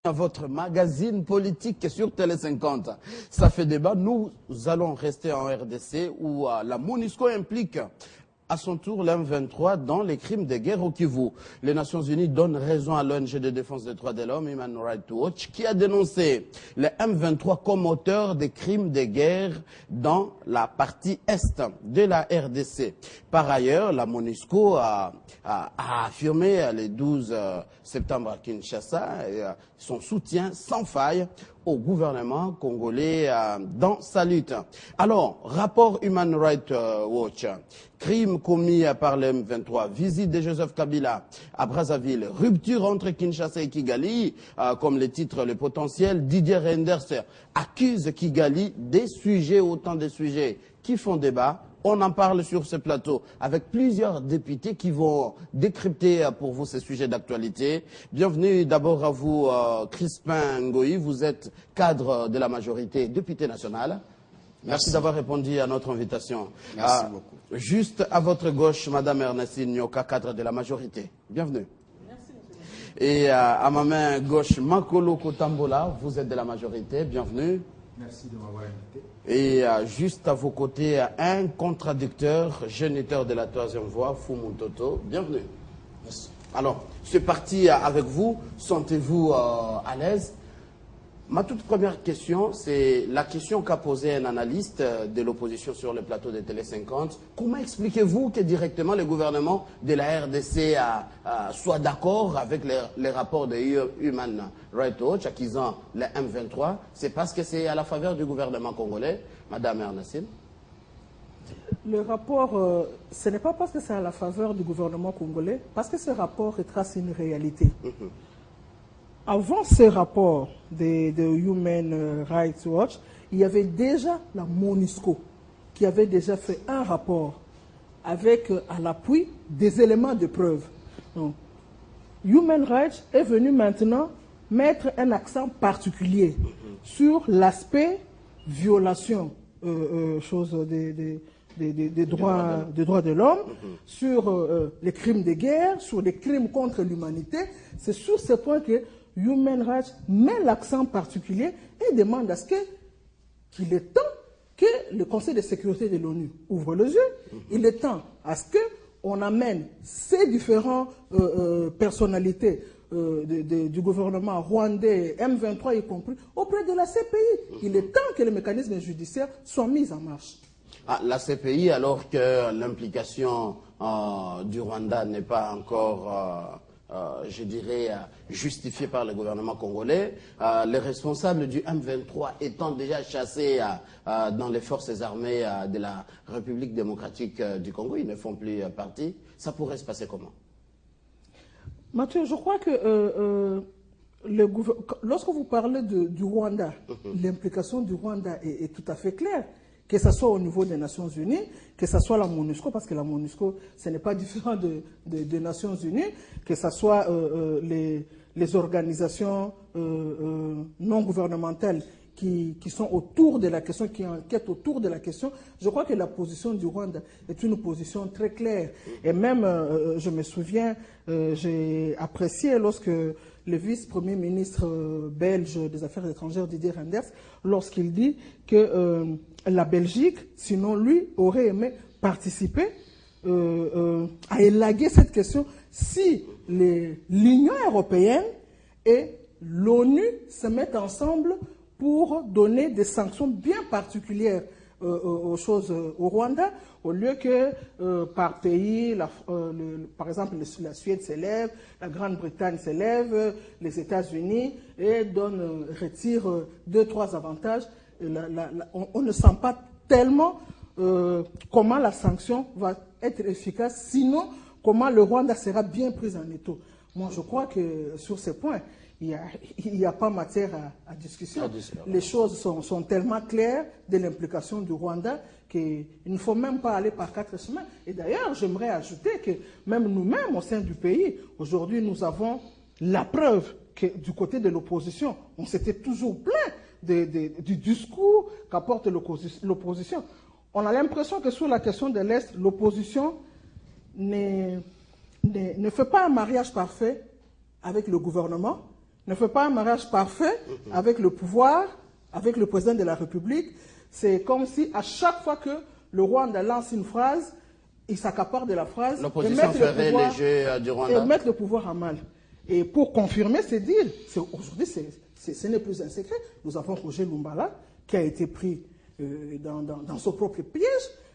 À votre magazine politique sur Télé 50. Ça fait débat. Nous allons rester en RDC où la MONUSCO implique à son tour l'M23 dans les crimes de guerre au Kivu. Les Nations Unies donnent raison à l'ONG de défense des droits de l'homme, Human Rights Watch, qui a dénoncé le M23 comme auteur des crimes de guerre dans la partie est de la RDC. Par ailleurs, la MONUSCO a affirmé le 12 septembre à Kinshasa son soutien sans faille au gouvernement congolais dans sa lutte. Alors, rapport Human Rights Watch, crimes commis par le M23, visite de Joseph Kabila à Brazzaville, rupture entre Kinshasa et Kigali, comme le titre le potentiel, Didier Reynders accuse Kigali des sujets, autant de sujets qui font débat. On en parle sur ce plateau avec plusieurs députés qui vont décrypter pour vous ces sujets d'actualité. Bienvenue d'abord à vous, Crispin Ngoï. Vous êtes cadre de la majorité, député national. Merci d'avoir répondu à notre invitation. Merci beaucoup. Juste à votre gauche, Madame Ernestine Nyoka, cadre de la majorité. Bienvenue. Merci, monsieur. Et à ma main gauche, Makolo Kotambola, vous êtes de la majorité. Bienvenue. Merci de m'avoir invité. Et juste à vos côtés, un contradicteur, géniteur de la troisième voie, Fumu Toto. Bienvenue. Merci. Alors, c'est parti avec vous. Sentez-vous à l'aise? Ma toute première question, c'est la question qu'a posée un analyste de l'opposition sur le plateau de Télé 50. Comment expliquez-vous que directement le gouvernement de la RDC soit d'accord avec les rapports de Human Rights Watch accusant le M23? C'est parce que c'est à la faveur du gouvernement congolais, Madame Ernestine? Le rapport, ce n'est pas parce que c'est à la faveur du gouvernement congolais, parce que ce rapport retrace une réalité. Avant ce rapport de Human Rights Watch, il y avait déjà la MONUSCO qui avait déjà fait un rapport avec à l'appui des éléments de preuve. Donc, Human Rights est venu maintenant mettre un accent particulier sur l'aspect violation, des droits de l'homme, sur les crimes de guerre, sur les crimes contre l'humanité. C'est sur ce point que Human Rights met l'accent particulier et demande à ce qu'il est temps que le Conseil de sécurité de l'ONU ouvre les yeux. Il est temps à ce qu'on amène ces différentes personnalités du gouvernement rwandais, M23 y compris, auprès de la CPI. Il est temps que les mécanismes judiciaires soient mis en marche. La CPI, alors que l'implication du Rwanda n'est pas encore... je dirais, justifié par le gouvernement congolais, les responsables du M23 étant déjà chassés dans les forces armées de la République démocratique du Congo, ils ne font plus partie, ça pourrait se passer comment? Mathieu, je crois que lorsque vous parlez du Rwanda, l'implication du Rwanda est tout à fait claire. Que ce soit au niveau des Nations Unies, que ce soit la MONUSCO, parce que la MONUSCO, ce n'est pas différent des Nations Unies, que ce soit les organisations non gouvernementales qui sont autour de la question, qui enquêtent autour de la question. Je crois que la position du Rwanda est une position très claire. Et même, je me souviens, j'ai apprécié lorsque le vice-premier ministre belge des Affaires étrangères, Didier Reynders, lorsqu'il dit que la Belgique, sinon lui, aurait aimé participer à élaguer cette question si l'Union européenne et l'ONU se mettent ensemble pour donner des sanctions bien particulières aux choses au Rwanda, au lieu que par pays, par exemple la Suède s'élève, la Grande-Bretagne s'élève, les États-Unis et retire 2-3 avantages. On ne sent pas tellement comment la sanction va être efficace, sinon comment le Rwanda sera bien pris en étau. Moi, je crois que sur ce point, il n'y a pas matière à discussion. Les choses sont tellement claires de l'implication du Rwanda qu'il ne faut même pas aller par 4 chemins. Et d'ailleurs, j'aimerais ajouter que même nous-mêmes, au sein du pays, aujourd'hui, nous avons la preuve que du côté de l'opposition, on s'était toujours plaint du discours qu'apporte l'opposition. On a l'impression que sur la question de l'Est, l'opposition ne fait pas un mariage parfait avec le gouvernement, ne fait pas un mariage parfait avec le pouvoir, avec le président de la République. C'est comme si à chaque fois que le Rwanda lance une phrase, il s'accapare de la phrase l'opposition ferait les jeux du Rwanda et mettre le pouvoir à mal. Et pour confirmer ces deals, aujourd'hui, ce n'est plus un secret. Nous avons Roger Lumbala qui a été pris dans son propre piège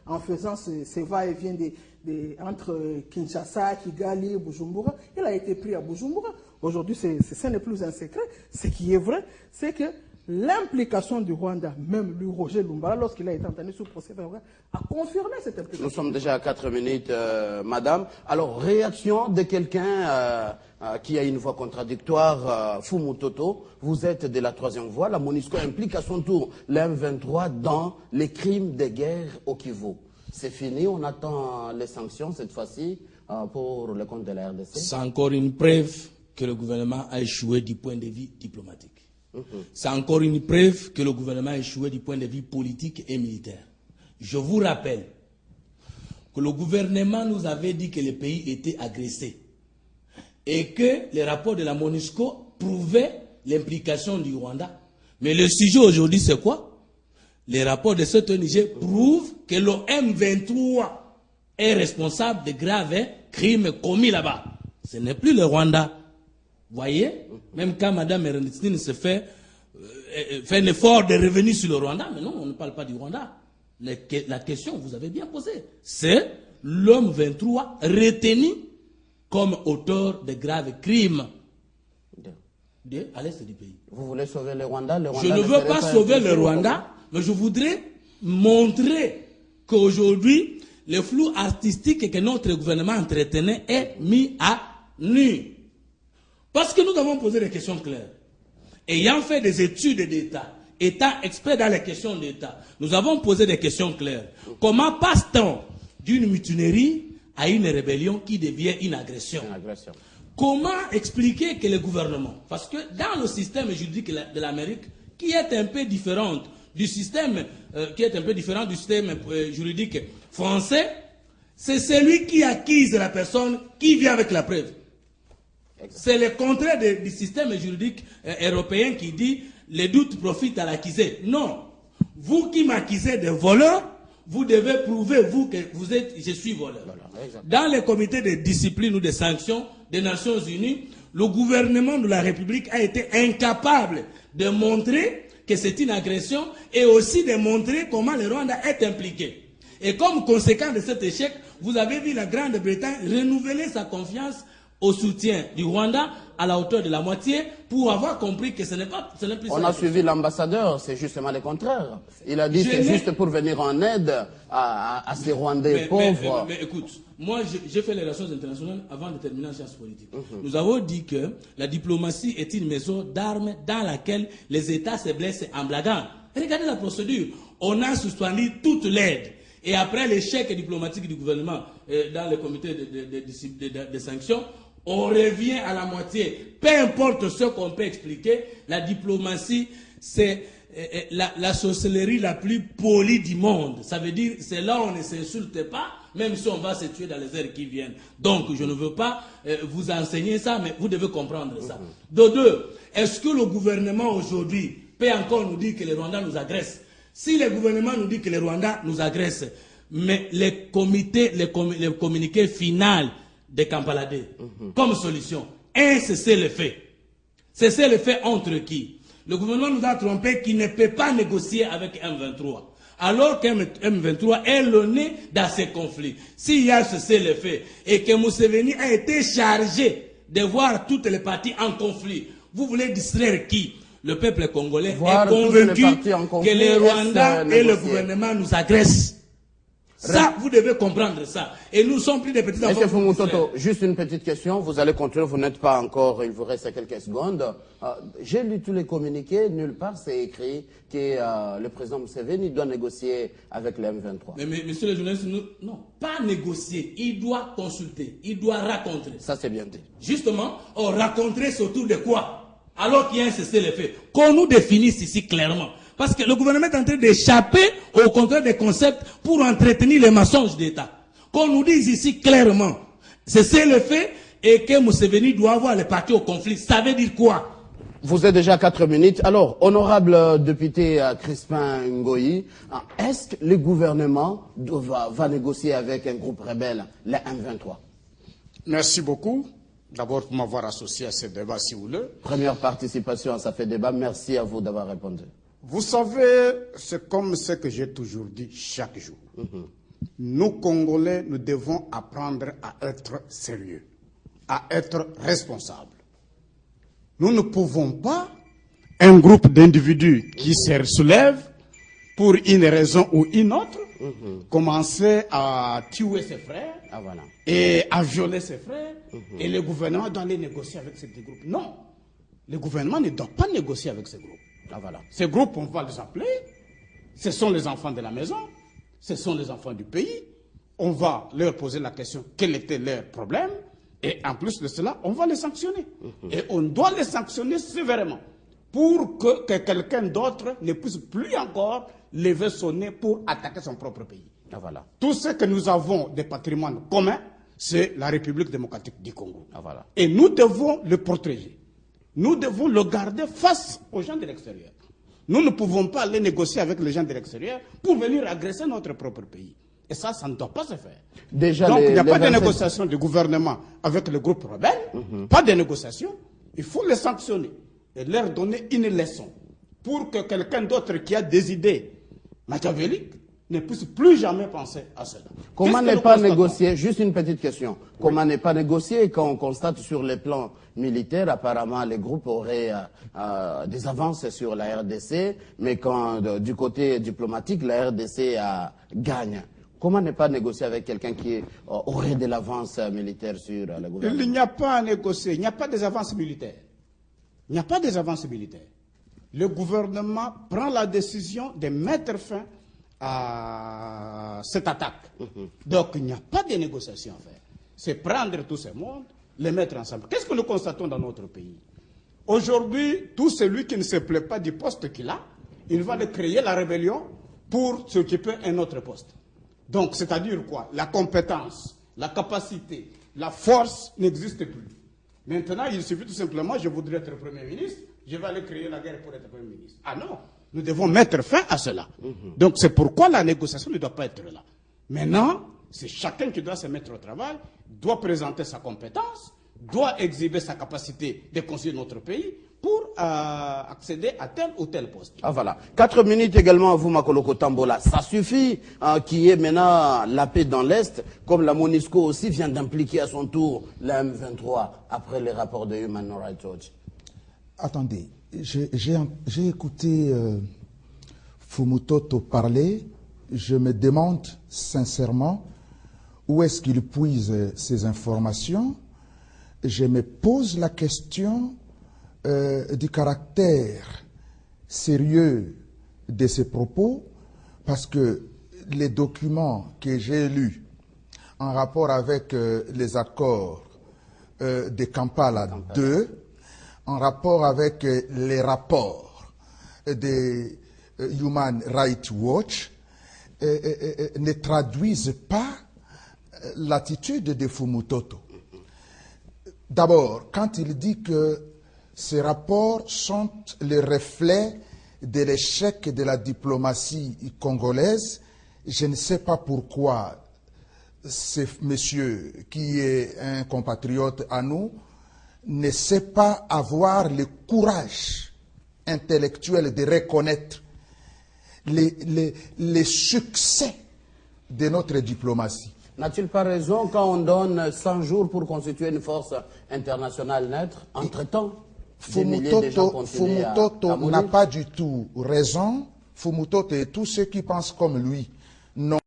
en faisant ces va-et-vient entre Kinshasa, Kigali, Bujumbura. Il a été pris à Bujumbura. Aujourd'hui, ce n'est plus un secret. Ce qui est vrai, c'est que l'implication du Rwanda, même lui, Roger Lumbala, lorsqu'il a été entendu sous procès verbal, a confirmé cette implication. Nous sommes déjà à 4 minutes, madame. Alors, réaction de quelqu'un qui a une voix contradictoire, Fumu Toto. Vous êtes de la troisième voie. La MONUSCO implique à son tour l'M23 dans les crimes de guerre au Kivu. C'est fini, on attend les sanctions cette fois-ci pour le compte de la RDC. C'est encore une preuve que le gouvernement a échoué du point de vue diplomatique. C'est encore une preuve que le gouvernement a échoué du point de vue politique et militaire. Je vous rappelle que le gouvernement nous avait dit que le pays était agressé et que les rapports de la MONUSCO prouvaient l'implication du Rwanda. Mais le sujet aujourd'hui, c'est quoi? Les rapports de cette ONG prouvent que le M23 est responsable de graves crimes commis là-bas. Ce n'est plus le Rwanda. Voyez, même quand Mme Ernestine se fait un effort de revenir sur le Rwanda, mais non, on ne parle pas du Rwanda. La question, vous avez bien posé, c'est l'homme 23 retenu comme auteur de graves crimes à l'est du pays. Vous voulez sauver le Rwanda? Je ne veux pas sauver le Rwanda, mais je voudrais montrer qu'aujourd'hui, le flou artistique que notre gouvernement entretenait est mis à nu. Parce que nous avons posé des questions claires. Ayant fait des études d'État, étant expert dans les questions d'État, nous avons posé des questions claires. Comment passe-t-on d'une mutinerie à une rébellion qui devient une agression? Comment expliquer que le gouvernement, parce que dans le système juridique de l'Amérique, qui est un peu différent du système, juridique français, c'est celui qui accuse la personne qui vient avec la preuve. C'est le contraire du système juridique européen qui dit les doutes profitent à l'accusé. Non. Vous qui m'accusez de voleur, vous devez prouver, vous, que vous êtes, je suis voleur. Dans les comités de discipline ou de sanctions des Nations Unies, le gouvernement de la République a été incapable de montrer que c'est une agression et aussi de montrer comment le Rwanda est impliqué. Et comme conséquence de cet échec, vous avez vu la Grande-Bretagne renouveler sa confiance au soutien du Rwanda à la hauteur de la moitié pour avoir compris que ce n'est plus... On a suivi l'ambassadeur, c'est justement le contraire. Il a dit que c'est juste pour venir en aide à ces Rwandais pauvres. Mais écoute, moi j'ai fait les relations internationales avant de terminer en sciences politiques. Nous avons dit que la diplomatie est une maison d'armes dans laquelle les États se blessent en blaguant. Regardez la procédure. On a suspendu toute l'aide. Et après l'échec diplomatique du gouvernement dans le comité de sanctions, on revient à la moitié. Peu importe ce qu'on peut expliquer, la diplomatie, c'est la sorcellerie la plus polie du monde. Ça veut dire, c'est là où on ne s'insulte pas, même si on va se tuer dans les heures qui viennent. Donc, je ne veux pas vous enseigner ça, mais vous devez comprendre ça. De deux, est-ce que le gouvernement aujourd'hui peut encore nous dire que le Rwanda nous agresse? Si le gouvernement nous dit que le Rwanda nous agresse, mais les communiqués final de Kampaladé, comme solution, cesser le fait. Cesser le fait entre qui? Le gouvernement nous a trompé qu'il ne peut pas négocier avec M23. Alors qu'M23 est le nez dans ces conflits. S'il y a cessé le fait et que Museveni a été chargé de voir toutes les parties en conflit, vous voulez distraire qui? Le peuple congolais est convaincu que le Rwanda et le gouvernement nous agressent. Ça, vous devez comprendre ça. Et nous sommes plus des petits enfants. Monsieur Fumu Toto, juste une petite question. Vous allez continuer, vous n'êtes pas encore, il vous reste quelques secondes. J'ai lu tous les communiqués, nulle part c'est écrit que le président Museveni doit négocier avec le M23. Mais monsieur le journaliste, non, pas négocier. Il doit consulter, il doit raconter. Ça c'est bien dit. Justement, on raconterait autour de quoi? Alors qu'il y a un cessez-le-feu. Qu'on nous définisse ici clairement. Parce que le gouvernement est en train d'échapper au contraire des concepts pour entretenir les mensonges d'État. Qu'on nous dise ici clairement, cessez-le-feu et que Museveni doit avoir les partis au conflit. Ça veut dire quoi? Vous êtes déjà à 4 minutes. Alors, honorable député Crispin Ngoyi, est-ce que le gouvernement va négocier avec un groupe rebelle, les M23? Merci beaucoup. D'abord pour m'avoir associé à ce débat, si vous voulez. Première participation à ça fait débat. Merci à vous d'avoir répondu. Vous savez, c'est comme ce que j'ai toujours dit chaque jour. Nous, Congolais, nous devons apprendre à être sérieux, à être responsables. Nous ne pouvons pas, un groupe d'individus qui se soulève pour une raison ou une autre, commencer à tuer ses frères et à violer ses frères, et le gouvernement doit aller négocier avec ces groupes. Non, le gouvernement ne doit pas négocier avec ces groupes. Ces groupes, on va les appeler, ce sont les enfants de la maison, ce sont les enfants du pays, on va leur poser la question quel était leur problème, et en plus de cela, on va les sanctionner. Et on doit les sanctionner sévèrement pour que quelqu'un d'autre ne puisse plus encore lever son nez pour attaquer son propre pays. Tout ce que nous avons de patrimoine commun, c'est la République démocratique du Congo. Et nous devons le protéger. Nous devons le garder face aux gens de l'extérieur. Nous ne pouvons pas aller négocier avec les gens de l'extérieur pour venir agresser notre propre pays. Et ça ne doit pas se faire. Donc il n'y a pas de négociation du gouvernement avec le groupe rebelle, pas de négociation. Il faut les sanctionner et leur donner une leçon pour que quelqu'un d'autre qui a des idées machiavéliques ne puisse plus jamais penser à cela. Comment ne pas négocier, juste une petite question, comment ne pas négocier quand on constate sur les plans militaires, apparemment les groupes auraient des avances sur la RDC, mais quand du côté diplomatique, la RDC gagne. Comment ne pas négocier avec quelqu'un qui aurait de l'avance militaire sur le gouvernement? Il n'y a pas à négocier, il n'y a pas des avances militaires. Il n'y a pas des avances militaires. Le gouvernement prend la décision de mettre fin à cette attaque. Donc il n'y a pas de négociation à faire. C'est prendre tous ces mondes, les mettre ensemble. Qu'est-ce que nous constatons dans notre pays? Aujourd'hui, tout celui qui ne se plaît pas du poste qu'il a, il va créer la rébellion pour s'occuper d'un autre poste. Donc, c'est-à-dire quoi? La compétence, la capacité, la force n'existent plus. Maintenant, il suffit tout simplement, je voudrais être Premier ministre, je vais aller créer la guerre pour être Premier ministre. Ah non, nous devons mettre fin à cela. Donc, c'est pourquoi la négociation ne doit pas être là. Maintenant, c'est chacun qui doit se mettre au travail, doit présenter sa compétence, doit exhiber sa capacité de construire notre pays pour accéder à tel ou tel poste. Ah voilà. 4 minutes également à vous, Makoloko Tambola. Ça suffit qu'il y ait maintenant la paix dans l'Est, comme la MONUSCO aussi vient d'impliquer à son tour la M23 après les rapports de Human Rights Watch. Attendez, j'ai écouté Fumutoto parler. Je me demande sincèrement où est-ce qu'il puise ces informations. Je me pose la question du caractère sérieux de ces propos, parce que les documents que j'ai lus en rapport avec les accords de Kampala 2, en rapport avec les rapports de Human Rights Watch, ne traduisent pas l'attitude de Fumutoto. D'abord, quand il dit que ces rapports sont le reflet de l'échec de la diplomatie congolaise, je ne sais pas pourquoi ce monsieur, qui est un compatriote à nous, ne sait pas avoir le courage intellectuel de reconnaître les succès de notre diplomatie. N'a-t-il pas raison quand on donne 100 jours pour constituer une force internationale neutre? Entre-temps, Fumutoto n'a pas du tout raison. Fumutoto et tous ceux qui pensent comme lui n'ont